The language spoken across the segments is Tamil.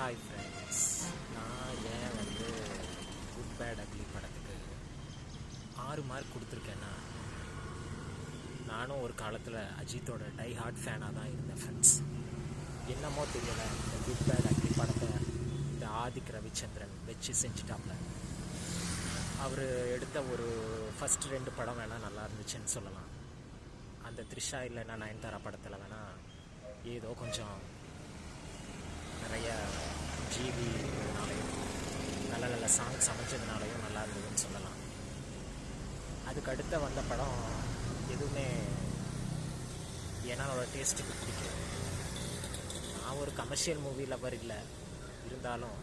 ஹாய் ஃப்ரெண்ட்ஸ், நான் ஏன் குட் பேட் அக்லி படத்துக்கு 6 மார்க் கொடுத்துருக்கேன்னா, நானும் ஒரு காலத்தில் அஜித்தோட டை ஹார்ட் ஃபேனாக தான் இருந்தேன் ஃப்ரெண்ட்ஸ். என்னமோ தெரியலை, இந்த குட் பேட் அக்லி படத்தை இந்த ஆதிக் ரவிச்சந்திரன் வச்சு செஞ்சுட்டாப்ல. அவர் எடுத்த ஒரு ஃபஸ்ட்டு 2 படம் வேணால் நல்லா இருந்துச்சுன்னு சொல்லலாம். அந்த த்ரிஷா இல்லைன்னா நயன்தாரா படத்தில் வேணால் ஏதோ கொஞ்சம் நிறைய ஜிவினாலையும் நல்ல நல்ல சாங்ஸ் அமைச்சதுனாலையும் நல்லா இருந்ததுன்னு சொல்லலாம். அதுக்கு அடுத்த வந்த படம் எதுவுமே என்னோட டேஸ்ட்டுக்கு பிடிக்கும். நான் ஒரு கமர்ஷியல் மூவி லவர் இல்லை, இருந்தாலும்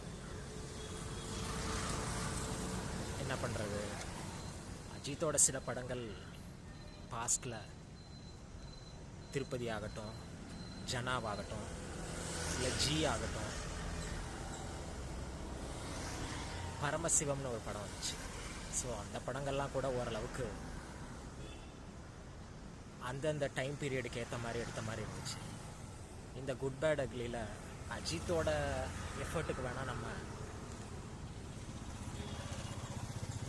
என்ன பண்ணுறது, அஜித்தோட சில படங்கள் பாஸ்டில் திருப்பதி ஆகட்டும், ஜனாவாகட்டும், இல்லை ஜி ஆகட்டும், பரமசிவம்னு ஒரு படம் வந்துச்சு. ஸோ அந்த படங்கள்லாம் கூட ஓரளவுக்கு அந்தந்த டைம் பீரியடுக்கு ஏற்ற மாதிரி எடுத்த மாதிரி இருந்துச்சு. இந்த குட் பேட் அக்லியில் அஜித்தோட எஃபர்ட்டுக்கு வேணால் நம்ம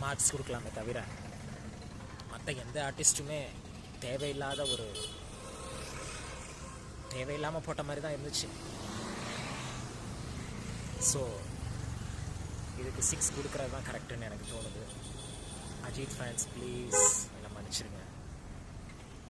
மார்க்ஸ் கொடுக்கலாமே தவிர, மற்ற எந்த ஆர்டிஸ்ட்டுமே தேவையில்லாமல் போட்ட மாதிரி தான் இருந்துச்சு. ஸோ இதுக்கு 6 கொடுக்குறது தான் கரெக்டுன்னு எனக்கு தோணுது. அஜித் ஃபேன்ஸ் ப்ளீஸ் என்னை மன்னிச்சிருங்க.